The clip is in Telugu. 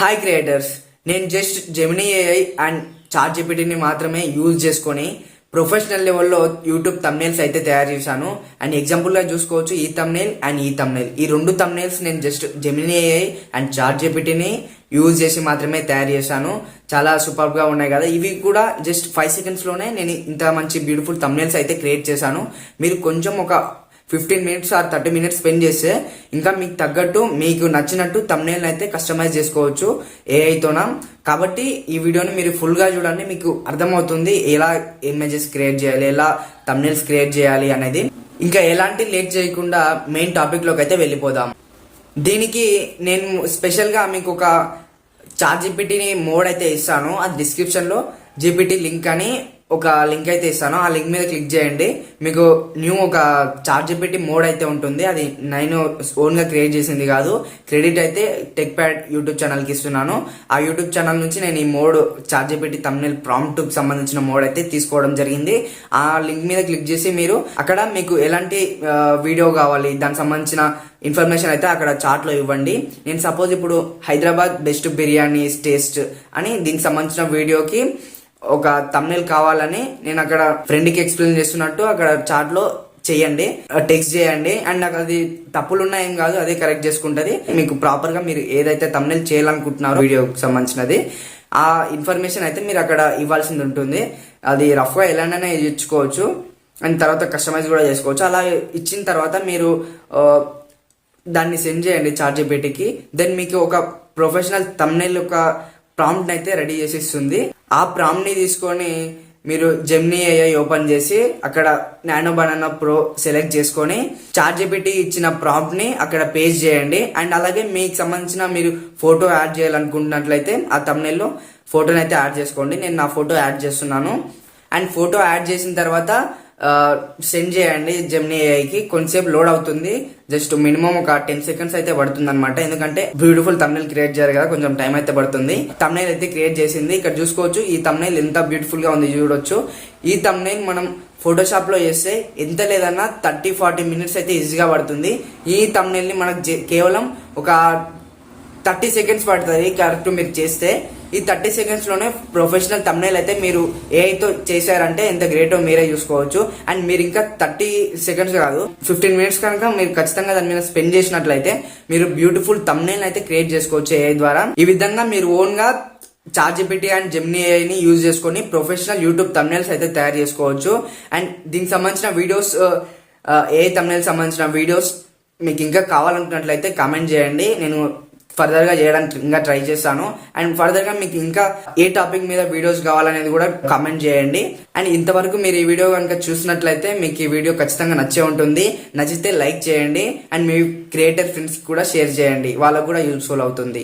హాయ్ క్రియేటర్స్, నేను just Gemini AI and chat జీపీటీని మాత్రమే యూజ్ చేసుకొని ప్రొఫెషనల్ లెవెల్లో యూట్యూబ్ తమ్నేల్స్ అయితే తయారు చేశాను. అండ్ ఎగ్జాంపుల్ గా చూసుకోవచ్చు, ఈ తమ్నేల్ అండ్ ఈ తమ్నేల్, ఈ రెండు తమ్నేల్స్ నేను just Gemini AI and chat జీపీటీని యూజ్ చేసి మాత్రమే తయారు చేశాను. చాలా సూపర్ గా ఉన్నాయి కదా. ఇవి కూడా జస్ట్ 5 seconds లోనే నేను ఇంత మంచి బ్యూటిఫుల్ తమ్నేల్స్ అయితే క్రియేట్ చేశాను. మీరు కొంచెం ఒక 15 minutes ఆర్ 30 minutes స్పెండ్ చేస్తే ఇంకా మీకు తగ్గట్టు మీకు నచ్చినట్టు తమ్నేల్ అయితే కస్టమైజ్ చేసుకోవచ్చు ఏఐతోన. కాబట్టి ఈ వీడియోని మీరు ఫుల్ గా చూడండి, మీకు అర్థమవుతుంది ఎలా ఇమేజెస్ క్రియేట్ చేయాలి, ఎలా తమ్నేల్స్ క్రియేట్ చేయాలి అనేది. ఇంకా ఎలాంటి లేట్ చేయకుండా మెయిన్ టాపిక్ లోకి అయితే వెళ్ళిపోదాం. దీనికి నేను స్పెషల్ గా మీకు ఒక చాట్ జీపీటీని మోడ్ అయితే ఇస్తాను. అది డిస్క్రిప్షన్ లో జీపీటీ లింక్ అని ఒక లింక్ అయితే ఇస్తాను. ఆ లింక్ మీద క్లిక్ చేయండి. మీకు న్యూ ఒక చాట్ జీపీటీ మోడ్ అయితే ఉంటుంది. అది నేను ఓన్ గా క్రియేట్ చేసింది కాదు, క్రెడిట్ అయితే టెక్ ప్యాడ్ యూట్యూబ్ ఛానల్ కి ఇస్తున్నాను. ఆ యూట్యూబ్ ఛానల్ నుంచి నేను ఈ mode ChatGPT thumbnail prompt కి సంబంధించిన మోడ్ అయితే తీసుకోవడం జరిగింది. ఆ లింక్ మీద క్లిక్ చేసి మీరు అక్కడ మీకు ఎలాంటి వీడియో కావాలి, దానికి సంబంధించిన ఇన్ఫర్మేషన్ అయితే అక్కడ చాట్ లో ఇవ్వండి. నేను సపోజ్ ఇప్పుడు హైదరాబాద్ బెస్ట్ బిర్యానీ టేస్ట్ అని దీనికి సంబంధించిన వీడియోకి ఒక తమ్నేల్ కావాలని నేను అక్కడ ఫ్రెండ్ కి ఎక్స్ప్లెయిన్ చేస్తున్నట్టు అక్కడ చాట్ లో చేయండి, టెక్స్ట్ చేయండి. అండ్ నాకు అది తప్పులు ఉన్నాయేం కాదు, అదే కరెక్ట్ చేసుకుంటది. మీకు ప్రాపర్ గా మీరు ఏదైతే తమ్నేల్ చేయాలనుకుంటున్నారో వీడియోకి సంబంధించినది ఆ ఇన్ఫర్మేషన్ అయితే మీరు అక్కడ ఇవ్వాల్సింది ఉంటుంది. అది రఫ్ గా ఎలానైనా ఇచ్చుకోవచ్చు అండ్ తర్వాత కస్టమైజ్ కూడా చేసుకోవచ్చు. అలా ఇచ్చిన తర్వాత మీరు దాన్ని సెండ్ చేయండి చాట్ జీపీటీకి. దెన్ మీకు ఒక ప్రొఫెషనల్ తమ్నేల్ ఒక ప్రాంప్ట్ అయితే రెడీ చేసి ఇస్తుంది. ఆ ప్రాంప్ట్ ని తీసుకొని మీరు జెమినీ ఏఐ ఓపెన్ చేసి అక్కడ నానో బనానా ప్రో సెలెక్ట్ చేసుకొని చాట్ జీపీటీ ఇచ్చిన ప్రాంప్ట్ ని అక్కడ పేస్ట్ చేయండి. అండ్ అలాగే మీకు సంబంధించిన మీరు ఫోటో యాడ్ చేయాలనుకుంటున్నట్లయితే ఆ తమ్నేల్ లో ఫోటోని అయితే యాడ్ చేసుకోండి. నేను నా ఫోటో యాడ్ చేస్తున్నాను. అండ్ ఫోటో యాడ్ చేసిన తర్వాత సెండ్ చేయండి జెమినీ ఏఐకి. కొంతసేపు లోడ్ అవుతుంది, జస్ట్ మినిమం ఒక 10 seconds అయితే పడుతుంది అనమాట. ఎందుకంటే బ్యూటిఫుల్ తమ్నేల్ క్రియేట్ చేయాలి కదా, కొంచెం టైం అయితే పడుతుంది. తమ్నేల్ అయితే క్రియేట్ చేసింది. ఇక్కడ చూసుకోవచ్చు ఈ తమ్నేల్ ఎంత బ్యూటిఫుల్ గా ఉంది చూడొచ్చు. ఈ తమ్నేల్ మనం ఫోటోషాప్ లో చేస్తే ఎంత లేదన్నా 30-40 minutes అయితే ఈజీగా పడుతుంది. ఈ తమ్నేల్ ని మనకు కేవలం ఒక 30 seconds పడుతుంది కరెక్ట్ మీరు చేస్తే. ఈ 30 seconds లోనే ప్రొఫెషనల్ తమ్నేల్ అయితే మీరు ఏఐతో చేశారంటే ఎంత గ్రేటో మీరే చూసుకోవచ్చు. అండ్ మీరు ఇంకా 30 seconds కాదు 15 minutes కనుక మీరు ఖచ్చితంగా దాని మీద స్పెండ్ చేసినట్లయితే మీరు బ్యూటిఫుల్ తమ్నేల్ అయితే క్రియేట్ చేసుకోవచ్చు ఏఐ ద్వారా. ఈ విధంగా మీరు ఓన్ గా చాట్ జీపీటీ అండ్ జెమినీ ఏఐని యూజ్ చేసుకొని ప్రొఫెషనల్ యూట్యూబ్ తమ్నేల్స్ అయితే తయారు చేసుకోవచ్చు. అండ్ దీనికి సంబంధించిన వీడియోస్, ఏఐ తమ్నేల్ సంబంధించిన వీడియోస్ మీకు ఇంకా కావాలనుకున్నట్లయితే కామెంట్ చేయండి. నేను ఫర్దర్ గా చేయడానికి ఇంకా ట్రై చేస్తాను. అండ్ ఫర్దర్ గా మీకు ఇంకా ఏ టాపిక్ మీద వీడియోస్ కావాలనేది కూడా కామెంట్ చేయండి. అండ్ ఇంతవరకు మీరు ఈ వీడియో కనుక చూసినట్లయితే మీకు ఈ వీడియో ఖచ్చితంగా నచ్చే ఉంటుంది. నచ్చితే లైక్ చేయండి అండ్ మీ క్రియేటర్ ఫ్రెండ్స్ కూడా షేర్ చేయండి, వాళ్ళకు కూడా యూస్ఫుల్ అవుతుంది.